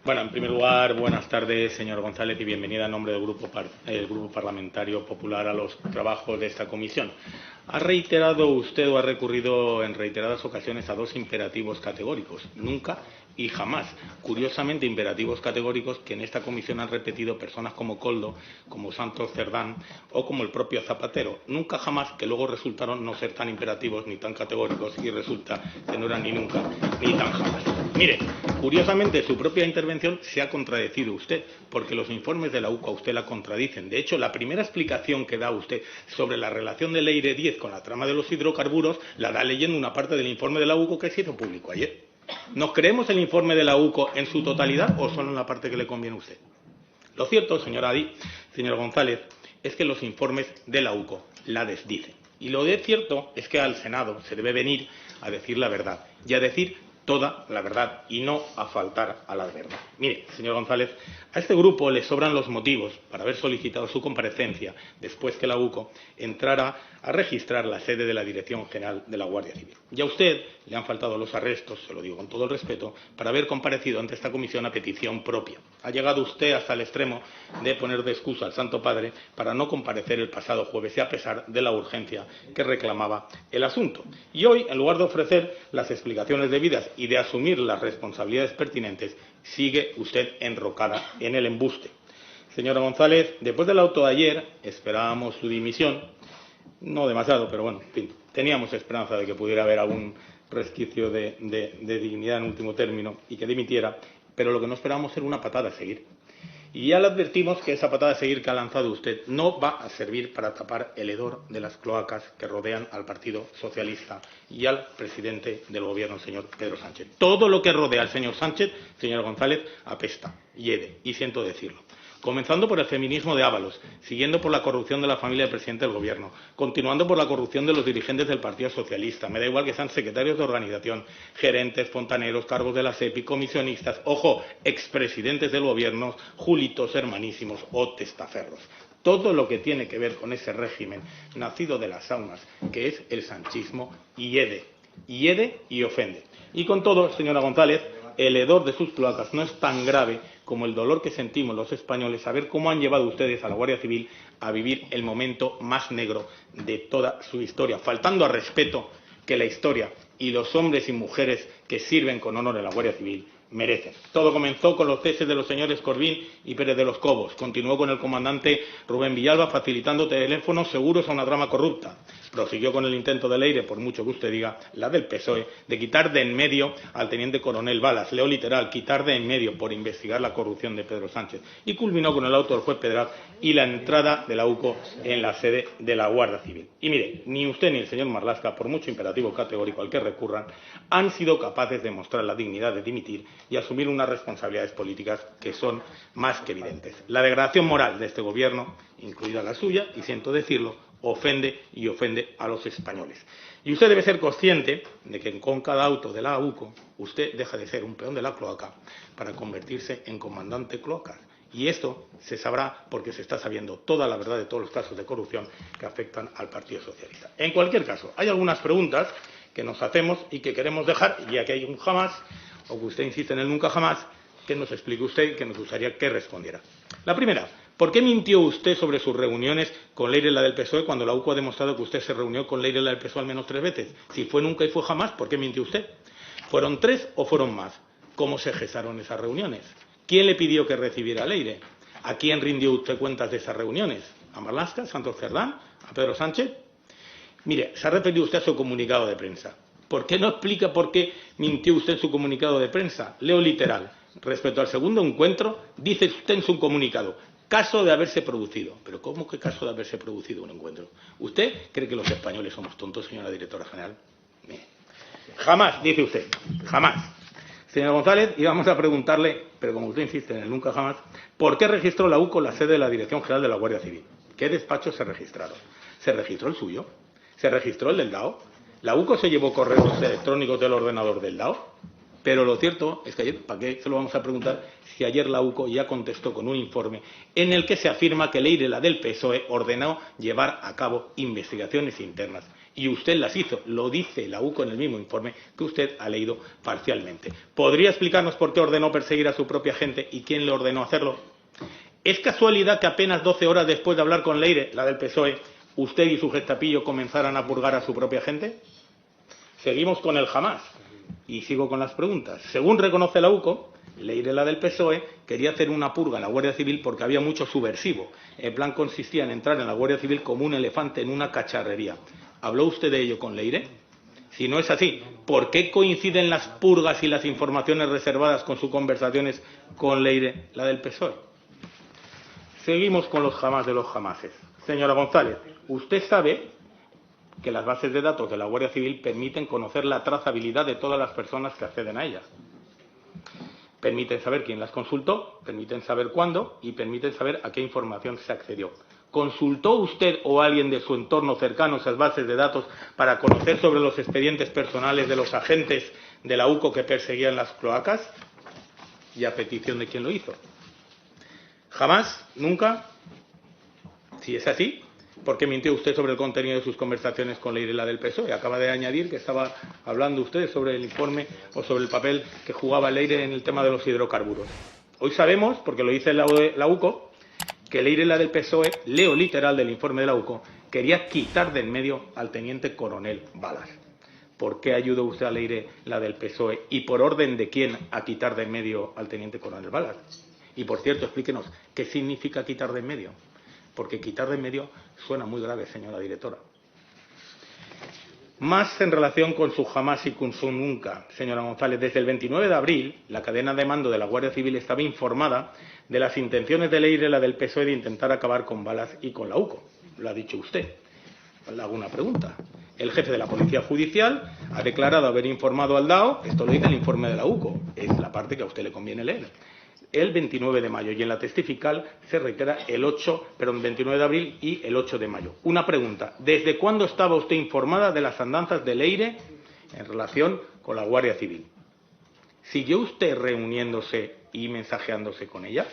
Bueno, en primer lugar, buenas tardes, señor González, y bienvenida en nombre del Grupo Parlamentario Popular a los trabajos de esta comisión. Ha reiterado usted o ha recurrido en reiteradas ocasiones a dos imperativos categóricos, nunca y jamás. Curiosamente, imperativos categóricos que en esta comisión han repetido personas como Koldo, como Santos Cerdán o como el propio Zapatero. Nunca jamás, que luego resultaron no ser tan imperativos ni tan categóricos y resulta que no eran ni nunca ni tan jamás. Mire, curiosamente, su propia intervención se ha contradecido usted, porque los informes de la UCO a usted la contradicen. De hecho, la primera explicación que da usted sobre la relación del EIRE 10 con la trama de los hidrocarburos la da leyendo una parte del informe de la UCO que se hizo público ayer. ¿Nos creemos el informe de la UCO en su totalidad o solo en la parte que le conviene a usted? Lo cierto, señor González, es que los informes de la UCO la desdicen. Y lo de cierto es que al Senado se debe venir a decir la verdad y a decir toda la verdad y no a faltar a la verdad. Mire, señor González, a este grupo le sobran los motivos para haber solicitado su comparecencia después que la UCO entrara a registrar la sede de la Dirección General de la Guardia Civil. Y a usted le han faltado los arrestos, se lo digo con todo el respeto, para haber comparecido ante esta comisión a petición propia. Ha llegado usted hasta el extremo de poner de excusa al Santo Padre para no comparecer el pasado jueves y a pesar de la urgencia que reclamaba el asunto. Y hoy, en lugar de ofrecer las explicaciones debidas y de asumir las responsabilidades pertinentes, sigue usted enrocada en el embuste. Señora González, después del auto de ayer esperábamos su dimisión, no demasiado, pero bueno, en fin, teníamos esperanza de que pudiera haber algún resquicio de dignidad en último término y que dimitiera, pero lo que no esperábamos era una patada a seguir. Y ya le advertimos que esa patada a seguir que ha lanzado usted no va a servir para tapar el hedor de las cloacas que rodean al Partido Socialista y al presidente del Gobierno, el señor Pedro Sánchez. Todo lo que rodea al señor Sánchez, señor González, apesta, hiede, y siento decirlo. Comenzando por el feminismo de Ábalos, siguiendo por la corrupción de la familia del presidente del Gobierno, continuando por la corrupción de los dirigentes del Partido Socialista. Me da igual que sean secretarios de organización, gerentes, fontaneros, cargos de la SEPI, comisionistas, ojo, expresidentes del Gobierno, julitos, hermanísimos o testaferros. Todo lo que tiene que ver con ese régimen nacido de las saunas, que es el sanchismo, hiede y ofende. Y con todo, señora González, el hedor de sus cloacas no es tan grave como el dolor que sentimos los españoles a ver cómo han llevado ustedes a la Guardia Civil a vivir el momento más negro de toda su historia, faltando al respeto que la historia y los hombres y mujeres que sirven con honor en la Guardia Civil merecen. Todo comenzó con los ceses de los señores Corbín y Pérez de los Cobos. Continuó con el comandante Rubén Villalba facilitando teléfonos seguros a una trama corrupta. Prosiguió con el intento del EIRE, por mucho que usted diga, la del PSOE, de quitar de en medio al teniente coronel Balas. Leo literal, quitar de en medio por investigar la corrupción de Pedro Sánchez. Y culminó con el auto del juez Pedraz y la entrada de la UCO en la sede de la Guardia Civil. Y mire, ni usted ni el señor Marlaska, por mucho imperativo categórico al que recurran, han sido capaces de mostrar la dignidad de dimitir y asumir unas responsabilidades políticas que son más que evidentes. La degradación moral de este Gobierno, incluida la suya, y siento decirlo, ofende a los españoles. Y usted debe ser consciente de que con cada auto de la UCO usted deja de ser un peón de la cloaca para convertirse en comandante cloacas. Y esto se sabrá porque se está sabiendo toda la verdad de todos los casos de corrupción que afectan al Partido Socialista. En cualquier caso, hay algunas preguntas que nos hacemos y que queremos dejar, ya que hay un jamás, o que usted insiste en el nunca jamás, que nos explique usted y que nos gustaría que respondiera. La primera, ¿por qué mintió usted sobre sus reuniones con Leire, la del PSOE, cuando la UCO ha demostrado que usted se reunió con Leire, la del PSOE, al menos 3 veces? Si fue nunca y fue jamás, ¿por qué mintió usted? ¿Fueron 3 o fueron más? ¿Cómo se gestaron esas reuniones? ¿Quién le pidió que recibiera a Leire? ¿A quién rindió usted cuentas de esas reuniones? ¿A Marlaska, Santos Cerdán, a Pedro Sánchez? Mire, se ha referido usted a su comunicado de prensa. ¿Por qué no explica por qué mintió usted en su comunicado de prensa? Leo literal. Respecto al segundo encuentro, dice usted en su comunicado, caso de haberse producido. ¿Pero cómo que caso de haberse producido un encuentro? ¿Usted cree que los españoles somos tontos, señora directora general? Jamás, dice usted, jamás. Señor González, íbamos a preguntarle, pero como usted insiste en el nunca jamás, ¿por qué registró la UCO la sede de la Dirección General de la Guardia Civil? ¿Qué despachos se registraron? ¿Se registró el suyo? ¿Se registró el del DAO? ¿La UCO se llevó correos electrónicos del ordenador del DAO? Pero lo cierto es que ayer, ¿para qué se lo vamos a preguntar si ayer la UCO ya contestó con un informe en el que se afirma que Leire, la del PSOE, ordenó llevar a cabo investigaciones internas? Y usted las hizo, lo dice la UCO en el mismo informe que usted ha leído parcialmente. ¿Podría explicarnos por qué ordenó perseguir a su propia gente y quién le ordenó hacerlo? ¿Es casualidad que apenas 12 horas después de hablar con Leire, la del PSOE, usted y su gestapillo comenzaran a purgar a su propia gente? Seguimos con el jamás. Y sigo con las preguntas. Según reconoce la UCO, Leire, la del PSOE, quería hacer una purga en la Guardia Civil porque había mucho subversivo. El plan consistía en entrar en la Guardia Civil como un elefante en una cacharrería. ¿Habló usted de ello con Leire? Si no es así, ¿por qué coinciden las purgas y las informaciones reservadas con sus conversaciones con Leire, la del PSOE? Seguimos con los jamás de los jamases. Señora González, usted sabe que las bases de datos de la Guardia Civil permiten conocer la trazabilidad de todas las personas que acceden a ellas. Permiten saber quién las consultó, permiten saber cuándo y permiten saber a qué información se accedió. ¿Consultó usted o alguien de su entorno cercano esas bases de datos para conocer sobre los expedientes personales de los agentes de la UCO que perseguían las cloacas? ¿Y a petición de quién lo hizo? ¿Jamás? ¿Nunca? Si es así, ¿por qué mintió usted sobre el contenido de sus conversaciones con Leire, la del PSOE? Acaba de añadir que estaba hablando usted sobre el informe o sobre el papel que jugaba Leire en el tema de los hidrocarburos. Hoy sabemos, porque lo dice la UCO, que Leire, la del PSOE, leo literal del informe de la UCO, quería quitar de en medio al teniente coronel Balas. ¿Por qué ayudó usted a Leire, la del PSOE, y por orden de quién a quitar de en medio al teniente coronel Balas? Y por cierto, explíquenos, ¿qué significa quitar de en medio? Porque quitar de en medio suena muy grave, señora directora. Más en relación con su jamás y con su nunca, señora González. Desde el 29 de abril, la cadena de mando de la Guardia Civil estaba informada de las intenciones de Leire, la del PSOE, de intentar acabar con Balas y con la UCO. Lo ha dicho usted. Le hago una pregunta. El jefe de la Policía Judicial ha declarado haber informado al DAO, esto lo dice el informe de la UCO, es la parte que a usted le conviene leer, el 29 de mayo, y en la testifical se reitera el 29 de abril y el 8 de mayo. Una pregunta, ¿desde cuándo estaba usted informada de las andanzas de Leire en relación con la Guardia Civil? ¿Siguió usted reuniéndose y mensajeándose con ella?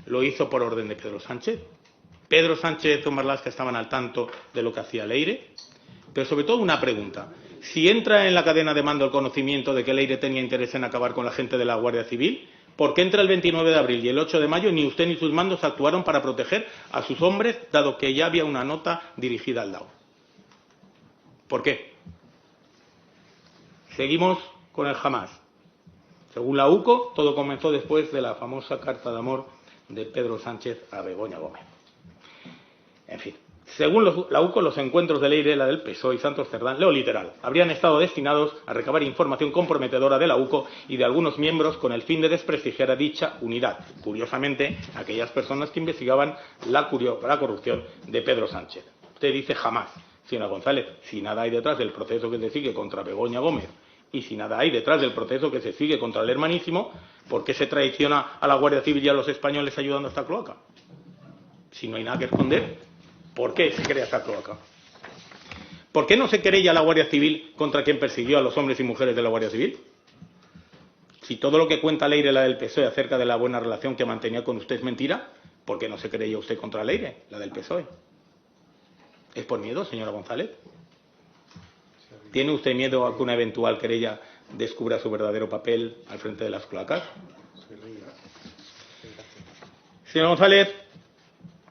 ¿Lo hizo por orden de Pedro Sánchez? ¿Pedro Sánchez o Marlaska estaban al tanto de lo que hacía Leire? Pero sobre todo una pregunta. Si entra en la cadena de mando el conocimiento de que Leire tenía interés en acabar con la gente de la Guardia Civil, ¿por qué entre el 29 de abril y el 8 de mayo ni usted ni sus mandos actuaron para proteger a sus hombres, dado que ya había una nota dirigida al DAO? ¿Por qué? Seguimos con el jamás. Según la UCO, todo comenzó después de la famosa carta de amor de Pedro Sánchez a Begoña Gómez. En fin. Según la UCO, los encuentros de Leire, la del PSOE y Santos Cerdán, leo literal, habrían estado destinados a recabar información comprometedora de la UCO y de algunos miembros con el fin de desprestigiar a dicha unidad. Curiosamente, aquellas personas que investigaban la corrupción de Pedro Sánchez. Usted dice jamás. Señora González, si nada hay detrás del proceso que se sigue contra Begoña Gómez y si nada hay detrás del proceso que se sigue contra el hermanísimo, ¿por qué se traiciona a la Guardia Civil y a los españoles ayudando a esta cloaca? Si no hay nada que esconder, ¿por qué se crea esta cloaca? ¿Por qué no se querella la Guardia Civil contra quien persiguió a los hombres y mujeres de la Guardia Civil? Si todo lo que cuenta Leire, la del PSOE, acerca de la buena relación que mantenía con usted es mentira, ¿por qué no se querella usted contra Leire, la del PSOE? ¿Es por miedo, señora González? ¿Tiene usted miedo a que una eventual querella descubra su verdadero papel al frente de las cloacas? Señora González,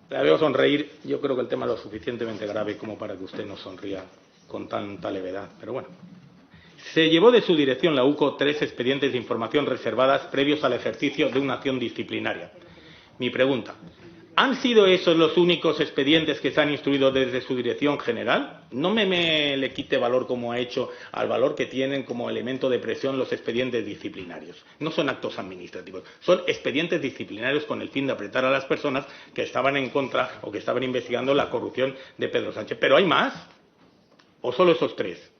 la veo sonreír. Yo creo que el tema es lo suficientemente grave como para que usted no sonría con tanta levedad. Pero bueno. Se llevó de su dirección la UCO 3 expedientes de información reservadas previos al ejercicio de una acción disciplinaria. Mi pregunta, ¿han sido esos los únicos expedientes que se han instruido desde su dirección general? No me le quite valor como ha hecho al valor que tienen como elemento de presión los expedientes disciplinarios. No son actos administrativos, son expedientes disciplinarios con el fin de apretar a las personas que estaban en contra o que estaban investigando la corrupción de Pedro Sánchez. ¿Pero hay más? ¿O solo esos 3?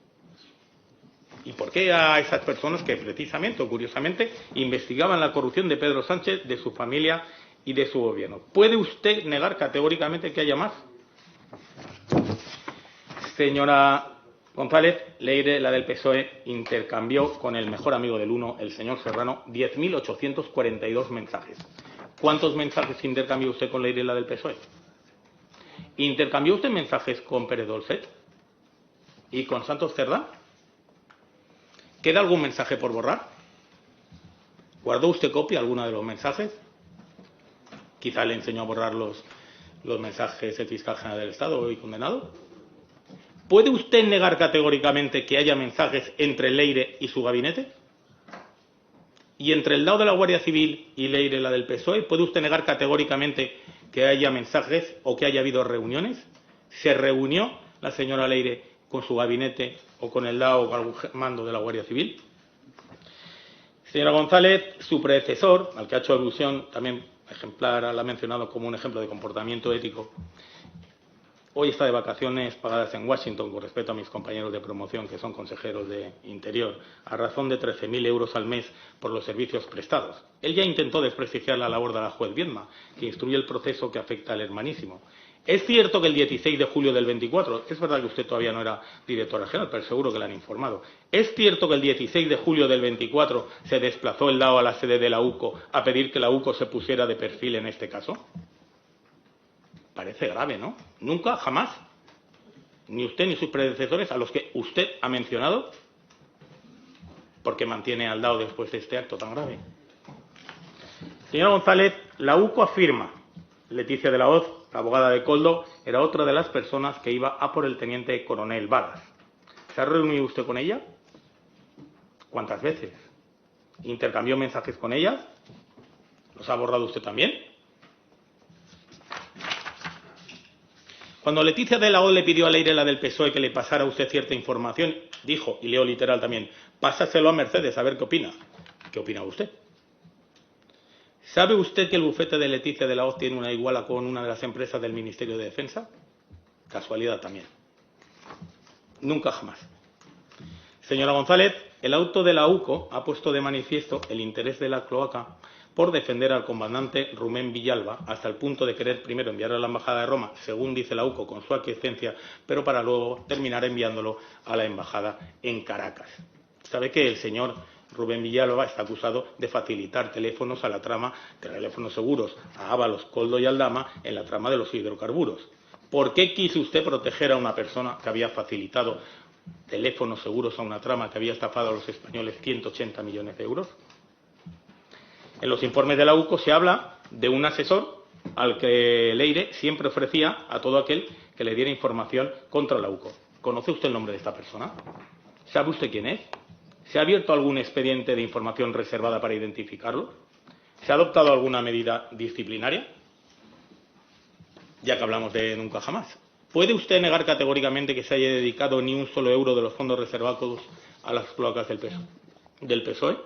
¿Y por qué a esas personas que precisamente o curiosamente investigaban la corrupción de Pedro Sánchez, de su familia y de su gobierno? ¿Puede usted negar categóricamente que haya más? Señora González, Leire, la del PSOE, intercambió con el mejor amigo del uno, el señor Serrano, 10.842 mensajes. ¿Cuántos mensajes intercambió usted con Leire, la del PSOE? ¿Intercambió usted mensajes con Pérez Dolcet y con Santos Cerdá? ¿Queda algún mensaje por borrar? ¿Guardó usted copia de alguno de los mensajes? Quizá le enseñó a borrar los mensajes el fiscal general del Estado hoy condenado. ¿Puede usted negar categóricamente que haya mensajes entre Leire y su gabinete? ¿Y entre el lado de la Guardia Civil y Leire, la del PSOE? ¿Puede usted negar categóricamente que haya mensajes o que haya habido reuniones? ¿Se reunió la señora Leire con su gabinete o con el lado o algún mando de la Guardia Civil? Señora González, su predecesor, al que ha hecho alusión también ejemplar, la ha mencionado como un ejemplo de comportamiento ético, hoy está de vacaciones pagadas en Washington con respecto a mis compañeros de promoción, que son consejeros de Interior, a razón de 13.000 euros al mes por los servicios prestados. Él ya intentó desprestigiar la labor de la juez Viedma, que instruye el proceso que afecta al hermanísimo. Es cierto que el 16 de julio del 24, es verdad que usted todavía no era directora general, pero seguro que le han informado. Es cierto que el 16 de julio del 24 se desplazó el DAO a la sede de la UCO a pedir que la UCO se pusiera de perfil en este caso. Parece grave, ¿no? Nunca, jamás, ni usted ni sus predecesores, a los que usted ha mencionado, porque mantiene al DAO después de este acto tan grave. Señora González, la UCO afirma, Leticia de la Hoz, la abogada de Koldo, era otra de las personas que iba a por el teniente coronel Varas. ¿Se ha reunido usted con ella? ¿Cuántas veces? ¿Intercambió mensajes con ella? ¿Los ha borrado usted también? Cuando Leticia de la Hoz le pidió a Leire, la del PSOE, que le pasara a usted cierta información, dijo, y leo literal también, pásaselo a Mercedes a ver qué opina. ¿Qué opina usted? ¿Sabe usted que el bufete de Leticia de la Hoz tiene una iguala con una de las empresas del Ministerio de Defensa? Casualidad también. Nunca jamás. Señora González, el auto de la UCO ha puesto de manifiesto el interés de la cloaca por defender al comandante Rumén Villalba hasta el punto de querer primero enviarlo a la Embajada de Roma, según dice la UCO, con su aquiescencia, pero para luego terminar enviándolo a la Embajada en Caracas. Sabe que el señor Rubén Villalba está acusado de facilitar teléfonos a la trama de teléfonos seguros a Ábalos, Koldo y Aldama en la trama de los hidrocarburos. ¿Por qué quiso usted proteger a una persona que había facilitado teléfonos seguros a una trama que había estafado a los españoles 180 millones de euros? En los informes de la UCO se habla de un asesor al que Leire siempre ofrecía a todo aquel que le diera información contra la UCO. ¿Conoce usted el nombre de esta persona? ¿Sabe usted quién es? ¿Se ha abierto algún expediente de información reservada para identificarlo? ¿Se ha adoptado alguna medida disciplinaria? Ya que hablamos de nunca jamás. ¿Puede usted negar categóricamente que se haya dedicado ni un solo euro de los fondos reservados a las cloacas del PSOE?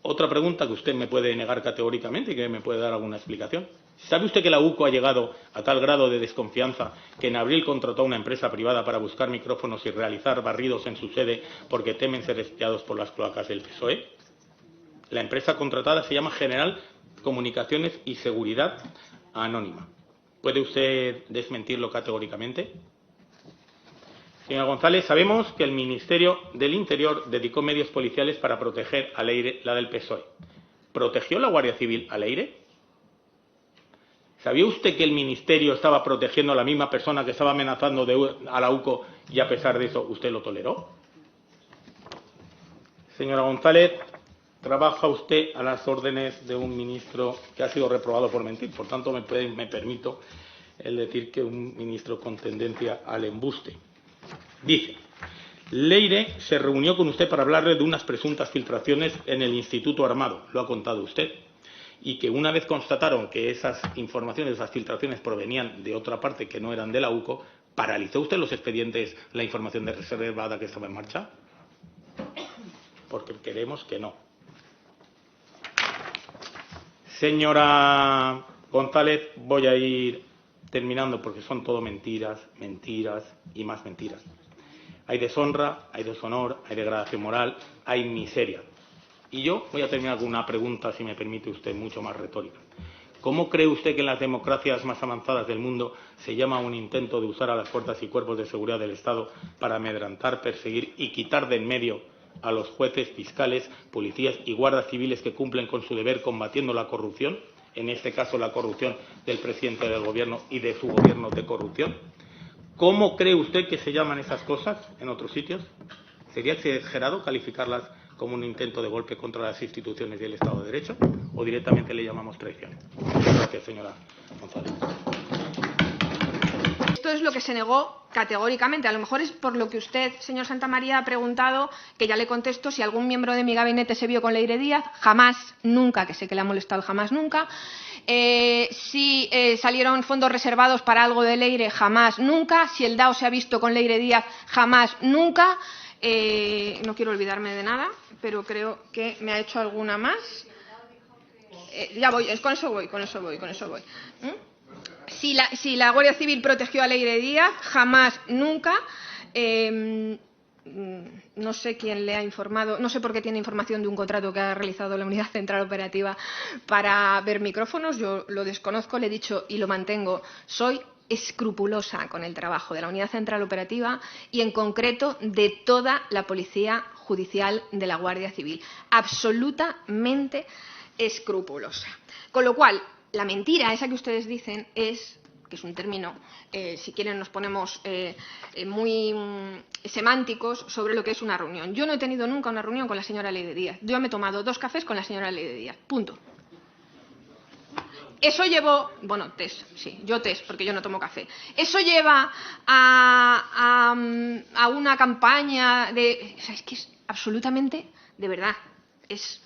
Otra pregunta que usted me puede negar categóricamente y que me puede dar alguna explicación. ¿Sabe usted que la UCO ha llegado a tal grado de desconfianza que en abril contrató a una empresa privada para buscar micrófonos y realizar barridos en su sede porque temen ser espiados por las cloacas del PSOE? La empresa contratada se llama General Comunicaciones y Seguridad Anónima. ¿Puede usted desmentirlo categóricamente? Señora González, sabemos que el Ministerio del Interior dedicó medios policiales para proteger a Leire, la del PSOE. ¿Protegió la Guardia Civil a Leire? ¿Sabía usted que el Ministerio estaba protegiendo a la misma persona que estaba amenazando a la UCO y a pesar de eso usted lo toleró? Señora González, trabaja usted a las órdenes de un ministro que ha sido reprobado por mentir. Por tanto, me permito el decir que un ministro con tendencia al embuste. Dice, Leire se reunió con usted para hablarle de unas presuntas filtraciones en el Instituto Armado, lo ha contado usted, y que una vez constataron que esas informaciones, esas filtraciones provenían de otra parte que no eran de la UCO, ¿paralizó usted los expedientes, la información de reservada que estaba en marcha? Porque queremos que no. Señora González, voy a ir terminando porque son todo mentiras, mentiras y más mentiras. Hay deshonra, hay deshonor, hay degradación moral, hay miseria. Y yo voy a terminar con una pregunta, si me permite usted, mucho más retórica. ¿Cómo cree usted que en las democracias más avanzadas del mundo se llama un intento de usar a las fuerzas y cuerpos de seguridad del Estado para amedrentar, perseguir y quitar de en medio a los jueces, fiscales, policías y guardias civiles que cumplen con su deber combatiendo la corrupción? En este caso, la corrupción del presidente del Gobierno y de su Gobierno de corrupción. ¿Cómo cree usted que se llaman esas cosas en otros sitios? ¿Sería exagerado calificarlas como un intento de golpe contra las instituciones y el Estado de Derecho? ¿O directamente le llamamos traición? Gracias, señora González. Esto es lo que se negó categóricamente. A lo mejor es por lo que usted, señor Santamaría, ha preguntado, que ya le contesto, si algún miembro de mi gabinete se vio con Leire Díaz. Jamás, nunca, que sé que le ha molestado el jamás, nunca. Si salieron fondos reservados para algo de Leire, jamás, nunca. Si el DAO se ha visto con Leire Díaz, jamás, nunca. No quiero olvidarme de nada, pero creo que me ha hecho alguna más. Ya voy, con eso voy. Si la Guardia Civil protegió a Leire Díaz, jamás, nunca. No sé quién le ha informado, no sé por qué tiene información de un contrato que ha realizado la Unidad Central Operativa para ver micrófonos. Yo lo desconozco, le he dicho y lo mantengo. Soy escrupulosa con el trabajo de la Unidad Central Operativa y, en concreto, de toda la Policía Judicial de la Guardia Civil. Absolutamente escrupulosa. Con lo cual, la mentira esa que ustedes dicen es, que es un término, si quieren nos ponemos muy semánticos sobre lo que es una reunión. Yo no he tenido nunca una reunión con la señora Leire Díaz. Yo me he tomado 2 cafés con la señora Leire Díaz. Punto. Eso llevó, bueno, test, sí, yo test, porque yo no tomo café. Eso lleva a una campaña de... O sea, es que es absolutamente, de verdad, es...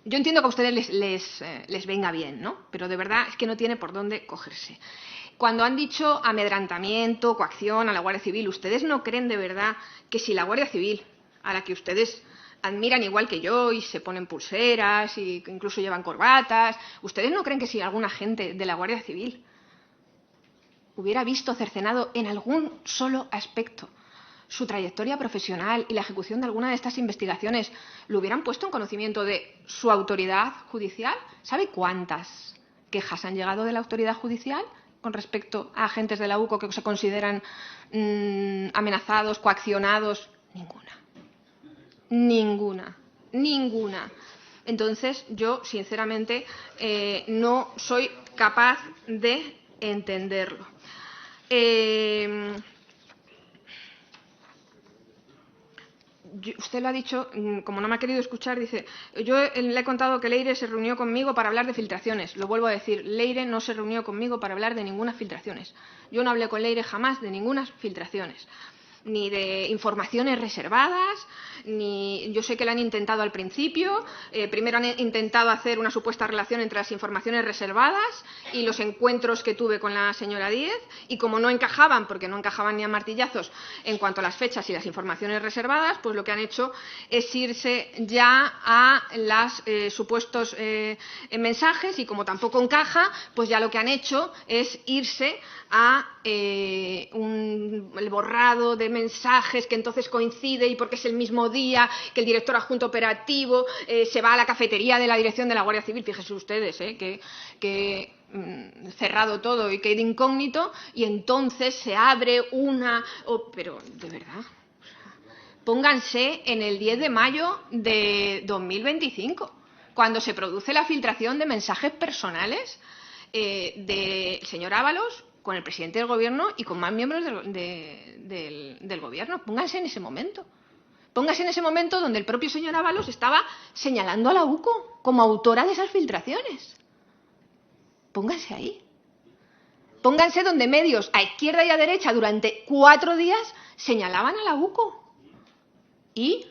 Yo entiendo que a ustedes les venga bien, ¿no? Pero de verdad es que no tiene por dónde cogerse. Cuando han dicho amedrentamiento, coacción a la Guardia Civil, ¿ustedes no creen de verdad que si la Guardia Civil, a la que ustedes admiran igual que yo y se ponen pulseras y incluso llevan corbatas, ¿ustedes no creen que si algún agente de la Guardia Civil hubiera visto cercenado en algún solo aspecto su trayectoria profesional y la ejecución de alguna de estas investigaciones, lo hubieran puesto en conocimiento de su autoridad judicial? ¿Sabe cuántas quejas han llegado de la autoridad judicial con respecto a agentes de la UCO que se consideran amenazados, coaccionados? Ninguna. Entonces, yo, sinceramente, no soy capaz de entenderlo. Usted lo ha dicho, como no me ha querido escuchar, dice, yo le he contado que Leire se reunió conmigo para hablar de filtraciones. Lo vuelvo a decir, Leire no se reunió conmigo para hablar de ninguna filtraciones. Yo no hablé con Leire jamás de ninguna filtraciones, ni de informaciones reservadas, ni... Yo sé que lo han intentado al principio. Primero han intentado hacer una supuesta relación entre las informaciones reservadas y los encuentros que tuve con la señora Díez, y como no encajaban, porque no encajaban ni a martillazos en cuanto a las fechas y las informaciones reservadas, pues lo que han hecho es irse ya a los supuestos mensajes, y como tampoco encaja, pues ya lo que han hecho es irse a el borrado de mensajes que entonces coincide, y porque es el mismo día que el director adjunto operativo se va a la cafetería de la dirección de la Guardia Civil. Fíjense ustedes que cerrado todo y que de incógnito, y entonces se abre una... pero de verdad, pónganse en el 10 de mayo de 2025, cuando se produce la filtración de mensajes personales del señor Ábalos con el presidente del Gobierno y con más miembros del Gobierno. Pónganse en ese momento. Póngase en ese momento donde el propio señor Ábalos estaba señalando a la UCO como autora de esas filtraciones. Pónganse ahí. Pónganse donde medios a izquierda y a derecha durante 4 días señalaban a la UCO. Y,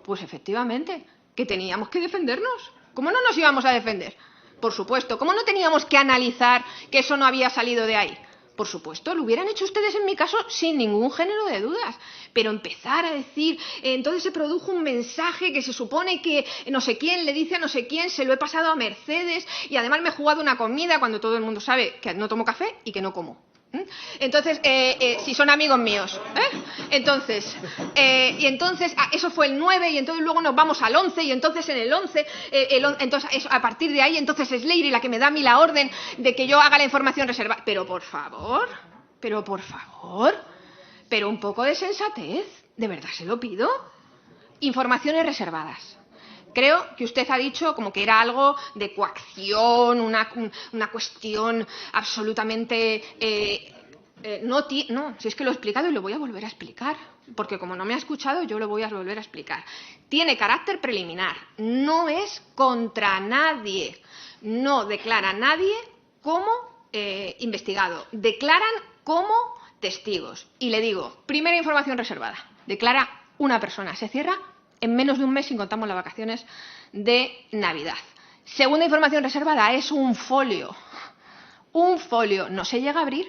pues efectivamente, que teníamos que defendernos. ¿Cómo no nos íbamos a defender? Por supuesto. ¿Cómo no teníamos que analizar que eso no había salido de ahí? Por supuesto, lo hubieran hecho ustedes en mi caso sin ningún género de dudas. Pero empezar a decir, entonces se produjo un mensaje que se supone que no sé quién le dice a no sé quién, se lo he pasado a Mercedes y además me he jugado una comida, cuando todo el mundo sabe que no tomo café y que no como Entonces, si son amigos míos, entonces, eso fue el 9 y entonces luego nos vamos al 11 y entonces en el 11, entonces a partir de ahí entonces es Leire la que me da a mí la orden de que yo haga la información reservada. Pero por favor, pero un poco de sensatez, de verdad se lo pido. Informaciones reservadas. Creo que usted ha dicho como que era algo de coacción, una cuestión absolutamente... no, si es que lo he explicado y lo voy a volver a explicar, porque como no me ha escuchado, yo lo voy a volver a explicar. Tiene carácter preliminar, no es contra nadie, no declara a nadie como investigado, declaran como testigos. Y le digo, primera información reservada, declara una persona, se cierra en menos de un mes si contamos las vacaciones de Navidad. Segunda información reservada es un folio. Un folio no se llega a abrir.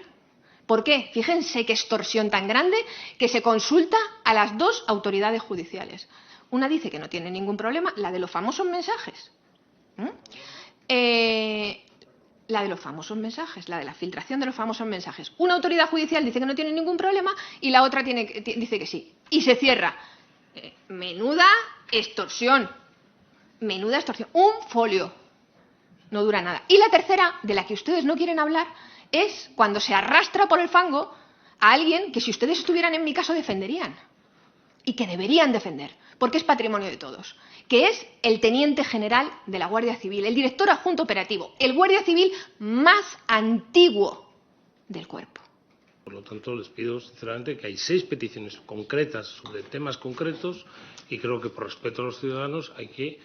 ¿Por qué? Fíjense qué extorsión tan grande que se consulta a las dos autoridades judiciales. Una dice que no tiene ningún problema, la de los famosos mensajes. La de los famosos mensajes, la de la filtración de los famosos mensajes. Una autoridad judicial dice que no tiene ningún problema y la otra dice que sí. Y se cierra. Menuda extorsión. Menuda extorsión. Un folio. No dura nada. Y la tercera, de la que ustedes no quieren hablar, es cuando se arrastra por el fango a alguien que si ustedes estuvieran en mi caso defenderían. Y que deberían defender. Porque es patrimonio de todos. Que es el teniente general de la Guardia Civil, el director adjunto operativo, el guardia civil más antiguo del cuerpo. Por lo tanto, les pido sinceramente que hay 6 peticiones concretas sobre temas concretos y creo que por respeto a los ciudadanos hay que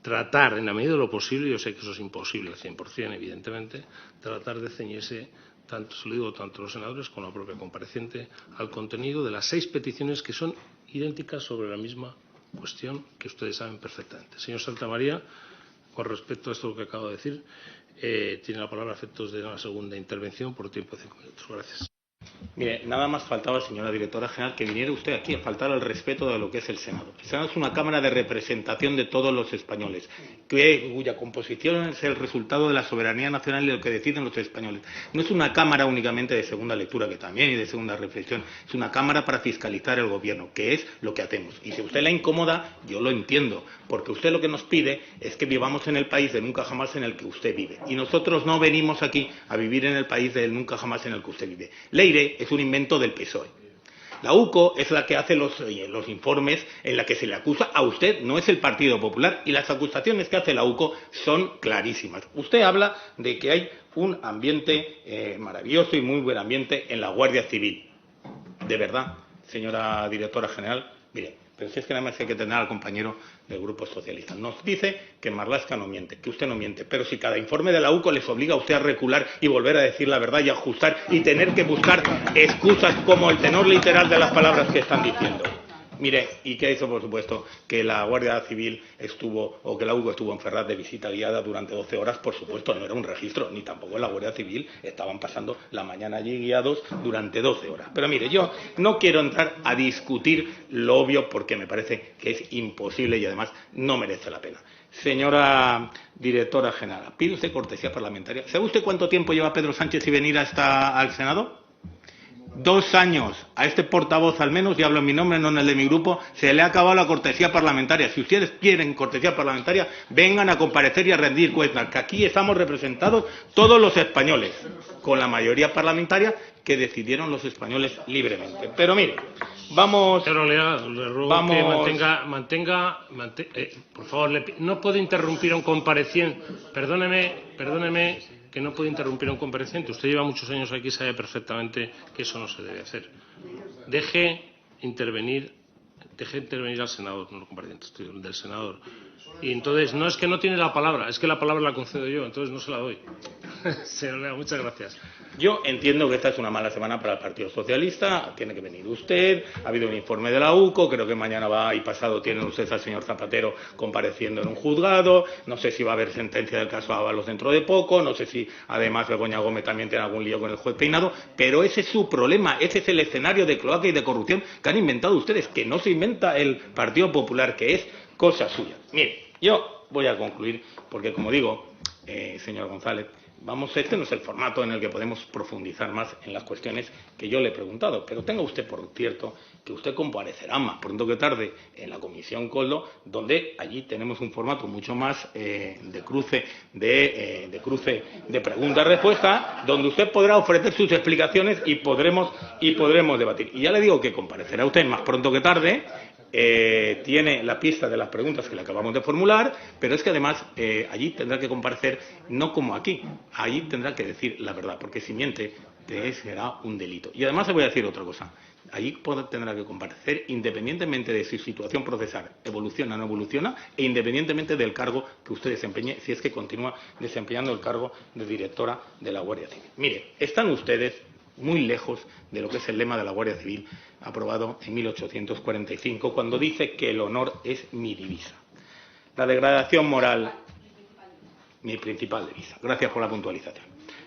tratar, en la medida de lo posible, yo sé que eso es imposible al 100%, evidentemente, tratar de ceñirse, tanto, se lo digo tanto a los senadores como a la propia compareciente, al contenido de las 6 peticiones que son idénticas sobre la misma cuestión que ustedes saben perfectamente. Señor Santamaría, con respecto a esto que acabo de decir, tiene la palabra a efectos de una segunda intervención por tiempo de 5 minutos. Gracias. Mire, nada más faltaba, señora directora general, que viniera usted aquí a faltar al respeto de lo que es el Senado. El Senado es una Cámara de representación de todos los españoles, cuya composición es el resultado de la soberanía nacional y de lo que deciden los españoles. No es una Cámara únicamente de segunda lectura, que también, y de segunda reflexión. Es una Cámara para fiscalizar el Gobierno, que es lo que hacemos. Y si a usted la incomoda, yo lo entiendo, porque usted lo que nos pide es que vivamos en el país de nunca jamás en el que usted vive. Y nosotros no venimos aquí a vivir en el país del nunca jamás en el que usted vive. Leire es un invento del PSOE. La UCO es la que hace los informes en la que se le acusa a usted, no es el Partido Popular, y las acusaciones que hace la UCO son clarísimas. Usted habla de que hay un ambiente maravilloso y muy buen ambiente en la Guardia Civil. De verdad, señora directora general, mire, pero si es que nada más hay que tener al compañero del Grupo Socialista. Nos dice que Marlaska no miente, que usted no miente, pero si cada informe de la UCO les obliga a usted a recular y volver a decir la verdad y ajustar y tener que buscar excusas como el tenor literal de las palabras que están diciendo. Mire, y que eso, por supuesto, que la Guardia Civil estuvo, o que la UCO estuvo en Ferraz de visita guiada durante 12 horas, por supuesto, no era un registro, ni tampoco en la Guardia Civil estaban pasando la mañana allí guiados durante 12 horas. Pero mire, yo no quiero entrar a discutir lo obvio porque me parece que es imposible y además no merece la pena. Señora directora general, ¿pide usted cortesía parlamentaria? ¿Sabe usted cuánto tiempo lleva Pedro Sánchez sin venir hasta al Senado? 2 años. A este portavoz, al menos, y hablo en mi nombre, no en el de mi grupo, se le ha acabado la cortesía parlamentaria. Si ustedes quieren cortesía parlamentaria, vengan a comparecer y a rendir cuentas, que aquí estamos representados todos los españoles, con la mayoría parlamentaria que decidieron los españoles libremente. Pero mire, vamos... Señor Olea, le ruego que por favor, no puede interrumpir a un compareciente. Perdóneme, que no puede interrumpir a un compareciente. Usted lleva muchos años aquí y sabe perfectamente que eso no se debe hacer. Deje intervenir al senador, no al compareciente, del senador. Y entonces, no es que no tiene la palabra, es que la palabra la concedo yo, entonces no se la doy. Señor Olea, muchas gracias. Yo entiendo que esta es una mala semana para el Partido Socialista, tiene que venir usted, ha habido un informe de la UCO, creo que mañana va y pasado tienen ustedes al señor Zapatero compareciendo en un juzgado, no sé si va a haber sentencia del caso Ábalos dentro de poco, no sé si además Begoña Gómez también tiene algún lío con el juez Peinado, pero ese es su problema, ese es el escenario de cloaca y de corrupción que han inventado ustedes, que no se inventa el Partido Popular, que es cosa suya. Mire, yo voy a concluir, porque como digo, señor González, este no es el formato en el que podemos profundizar más en las cuestiones que yo le he preguntado, pero tenga usted por cierto que usted comparecerá más pronto que tarde en la Comisión Koldo, donde allí tenemos un formato mucho más de cruce de pregunta-respuesta, donde usted podrá ofrecer sus explicaciones y podremos debatir. Y ya le digo que comparecerá usted más pronto que tarde. Tiene la pista de las preguntas que le acabamos de formular, pero es que además allí tendrá que comparecer no como aquí, allí tendrá que decir la verdad, porque si miente será un delito. Y además le voy a decir otra cosa, allí tendrá que comparecer independientemente de si su situación procesal evoluciona o no evoluciona e independientemente del cargo que usted desempeñe, si es que continúa desempeñando el cargo de directora de la Guardia Civil. Mire, están ustedes muy lejos de lo que es el lema de la Guardia Civil aprobado en 1845, cuando dice que el honor es mi divisa. La degradación moral, mi principal divisa. Gracias por la puntualización.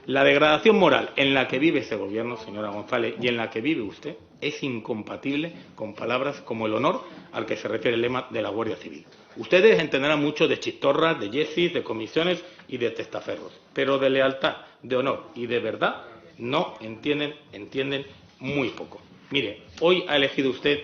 La degradación moral en la que vive este gobierno, señora González, y en la que vive usted, es incompatible con palabras como el honor al que se refiere el lema de la Guardia Civil. Ustedes entenderán mucho de chistorras, de yesis, de comisiones y de testaferros, pero de lealtad, de honor y de verdad no entienden muy poco. Mire, hoy ha elegido usted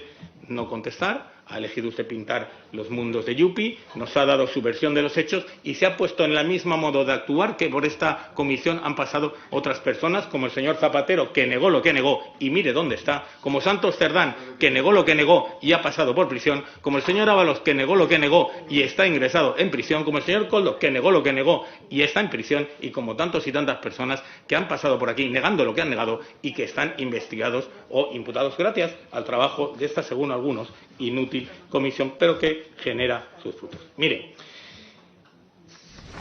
no contestar, ha elegido usted pintar los mundos de Yupi, nos ha dado su versión de los hechos y se ha puesto en la misma modo de actuar que por esta comisión han pasado otras personas, como el señor Zapatero, que negó lo que negó y mire dónde está, como Santos Cerdán, que negó lo que negó y ha pasado por prisión, como el señor Ábalos, que negó lo que negó y está ingresado en prisión, como el señor Koldo, que negó lo que negó y está en prisión, y como tantos y tantas personas que han pasado por aquí negando lo que han negado y que están investigados o imputados gracias al trabajo de esta, según algunos, inútil comisión, pero que genera sus frutos. Mire,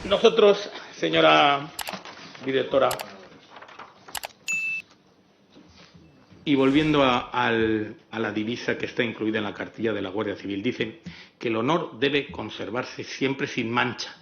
nosotros, señora directora, y volviendo a la divisa que está incluida en la cartilla de la Guardia Civil, dicen que el honor debe conservarse siempre sin mancha,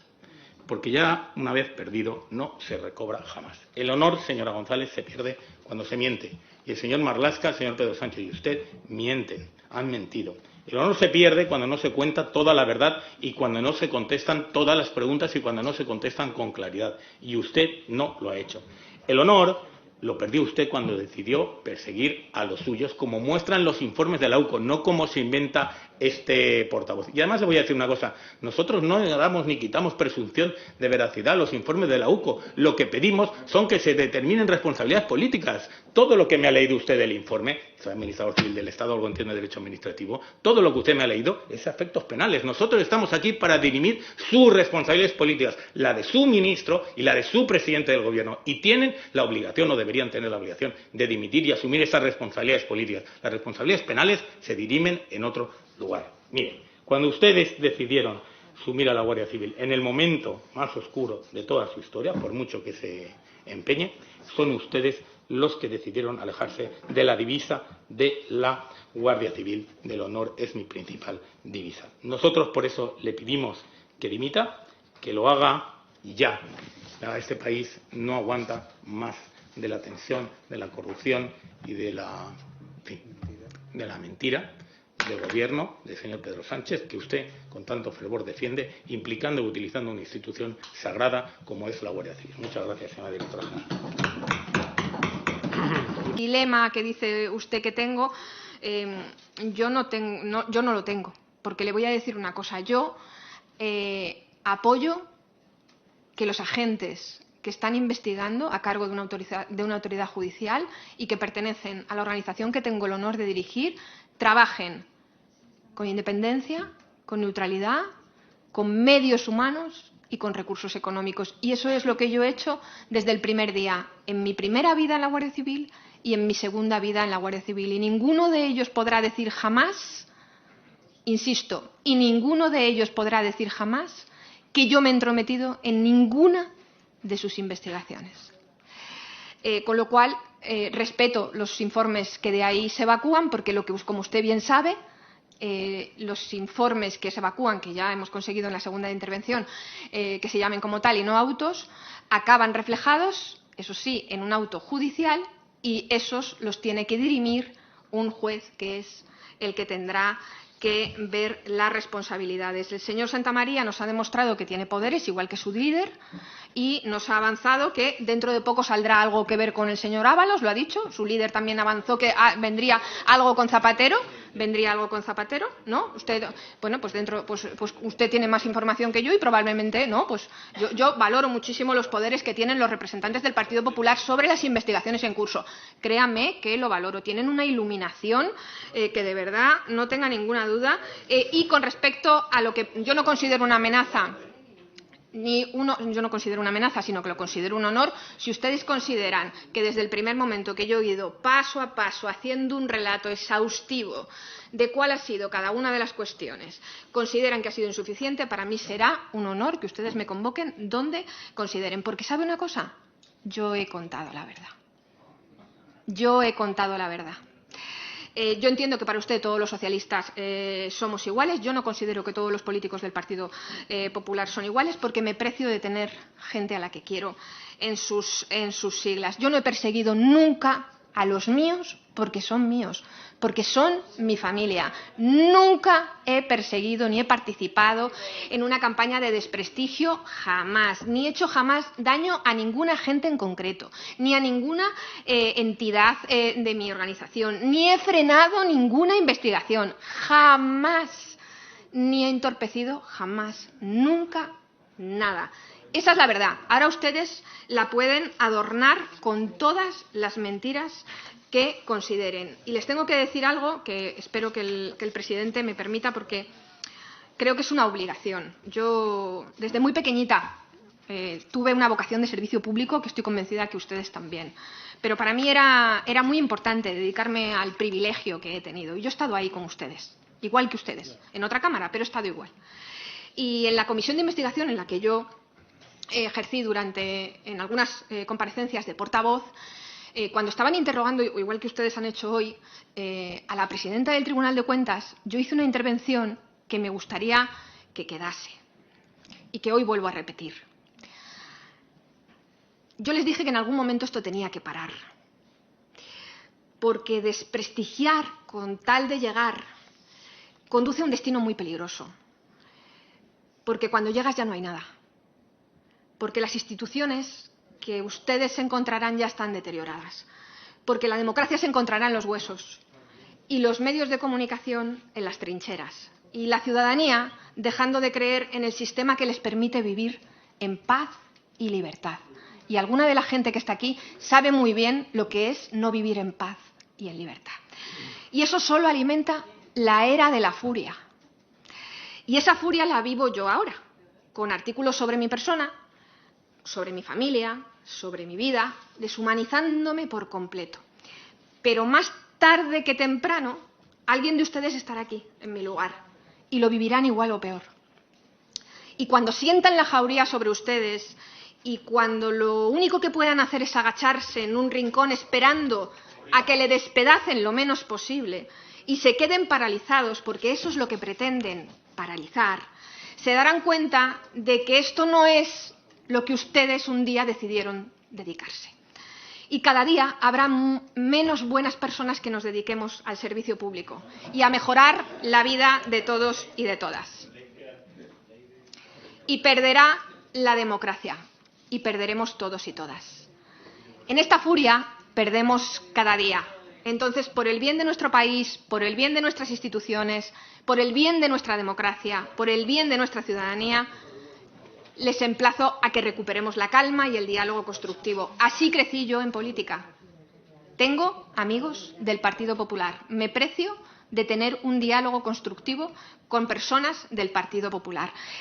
porque ya una vez perdido no se recobra jamás. El honor, señora González, se pierde cuando se miente. Y el señor Marlaska, el señor Pedro Sánchez y usted mienten, han mentido. El honor se pierde cuando no se cuenta toda la verdad y cuando no se contestan todas las preguntas y cuando no se contestan con claridad. Y usted no lo ha hecho. El honor lo perdió usted cuando decidió perseguir a los suyos, como muestran los informes de la UCO, no como se inventa este portavoz. Y además le voy a decir una cosa, nosotros no damos ni quitamos presunción de veracidad a los informes de la UCO. Lo que pedimos son que se determinen responsabilidades políticas. Todo lo que me ha leído usted del informe, soy administrador civil del Estado, algo entiende de derecho administrativo, todo lo que usted me ha leído es efectos penales. Nosotros estamos aquí para dirimir sus responsabilidades políticas, la de su ministro y la de su presidente del gobierno. Y tienen la obligación, o deberían tener la obligación, de dimitir y asumir esas responsabilidades políticas. Las responsabilidades penales se dirimen en otro lugar. Miren, cuando ustedes decidieron sumir a la Guardia Civil en el momento más oscuro de toda su historia, por mucho que se empeñe, son ustedes los que decidieron alejarse de la divisa de la Guardia Civil, del honor es mi principal divisa. Nosotros por eso le pedimos que dimita, que lo haga y ya. Este país no aguanta más de la tensión, de la corrupción y de la mentira del gobierno del señor Pedro Sánchez, que usted con tanto fervor defiende, implicando y utilizando una institución sagrada como es la Guardia Civil. Muchas gracias, señora directora general. El dilema que dice usted que tengo, yo no lo tengo, porque le voy a decir una cosa. Yo apoyo que los agentes que están investigando a cargo de una autoridad judicial y que pertenecen a la organización que tengo el honor de dirigir, trabajen con independencia, con neutralidad, con medios humanos y con recursos económicos. Y eso es lo que yo he hecho desde el primer día, en mi primera vida en la Guardia Civil y en mi segunda vida en la Guardia Civil. Y ninguno de ellos podrá decir jamás, insisto, y ninguno de ellos podrá decir jamás que yo me he entrometido en ninguna de sus investigaciones. Con lo cual, respeto los informes que de ahí se evacúan, porque como usted bien sabe, los informes que se evacúan, que ya hemos conseguido en la segunda intervención, que se llamen como tal y no autos, acaban reflejados, eso sí, en un auto judicial, y esos los tiene que dirimir un juez que es el que tendrá que ver las responsabilidades. El señor Santamaría nos ha demostrado que tiene poderes, igual que su líder, y nos ha avanzado que dentro de poco saldrá algo que ver con el señor Ábalos, lo ha dicho. Su líder también avanzó que vendría algo con Zapatero. ¿Vendría algo con Zapatero? ¿No? Usted, bueno, pues usted tiene más información que yo y probablemente no. Pues yo valoro muchísimo los poderes que tienen los representantes del Partido Popular sobre las investigaciones en curso. Créame que lo valoro. Tienen una iluminación que de verdad no tenga ninguna duda. Y con respecto a lo que yo no considero una amenaza, yo no considero una amenaza, sino que lo considero un honor. Si ustedes consideran que desde el primer momento que yo he ido paso a paso haciendo un relato exhaustivo de cuál ha sido cada una de las cuestiones, consideran que ha sido insuficiente, para mí será un honor que ustedes me convoquen donde consideren. Porque ¿sabe una cosa? Yo he contado la verdad. Yo he contado la verdad. Yo entiendo que para usted todos los socialistas somos iguales. Yo no considero que todos los políticos del Partido Popular son iguales, porque me precio de tener gente a la que quiero en sus siglas. Yo no he perseguido nunca a los míos porque son míos, porque son mi familia. Nunca he perseguido ni he participado en una campaña de desprestigio, jamás. Ni he hecho jamás daño a ninguna gente en concreto, ni a ninguna entidad de mi organización, ni he frenado ninguna investigación, jamás. Ni he entorpecido, jamás, nunca, nada. Esa es la verdad. Ahora ustedes la pueden adornar con todas las mentiras que consideren. Y les tengo que decir algo que espero que el presidente me permita, porque creo que es una obligación. Yo, desde muy pequeñita, tuve una vocación de servicio público, que estoy convencida que ustedes también. Pero para mí era muy importante dedicarme al privilegio que he tenido. Y yo he estado ahí con ustedes, igual que ustedes, en otra cámara, pero he estado igual. Y en la comisión de investigación en la que yo ejercí en algunas comparecencias de portavoz, cuando estaban interrogando, igual que ustedes han hecho hoy, a la presidenta del Tribunal de Cuentas, yo hice una intervención que me gustaría que quedase y que hoy vuelvo a repetir. Yo les dije que en algún momento esto tenía que parar, porque desprestigiar con tal de llegar conduce a un destino muy peligroso, porque cuando llegas ya no hay nada, porque las instituciones que ustedes encontrarán ya están deterioradas, porque la democracia se encontrará en los huesos y los medios de comunicación en las trincheras, y la ciudadanía dejando de creer en el sistema que les permite vivir en paz y libertad. Y alguna de la gente que está aquí sabe muy bien lo que es no vivir en paz y en libertad. Y eso solo alimenta la era de la furia. Y esa furia la vivo yo ahora, con artículos sobre mi persona, sobre mi familia, sobre mi vida, deshumanizándome por completo. Pero más tarde que temprano, alguien de ustedes estará aquí, en mi lugar, y lo vivirán igual o peor. Y cuando sientan la jauría sobre ustedes, y cuando lo único que puedan hacer es agacharse en un rincón esperando a que le despedacen lo menos posible y se queden paralizados, porque eso es lo que pretenden, paralizar, se darán cuenta de que esto no es lo que ustedes un día decidieron dedicarse. Y cada día habrá menos buenas personas que nos dediquemos al servicio público y a mejorar la vida de todos y de todas. Y perderá la democracia, y perderemos todos y todas. En esta furia perdemos cada día. Entonces, por el bien de nuestro país, por el bien de nuestras instituciones, por el bien de nuestra democracia, por el bien de nuestra ciudadanía, les emplazo a que recuperemos la calma y el diálogo constructivo. Así crecí yo en política. Tengo amigos del Partido Popular. Me precio de tener un diálogo constructivo con personas del Partido Popular.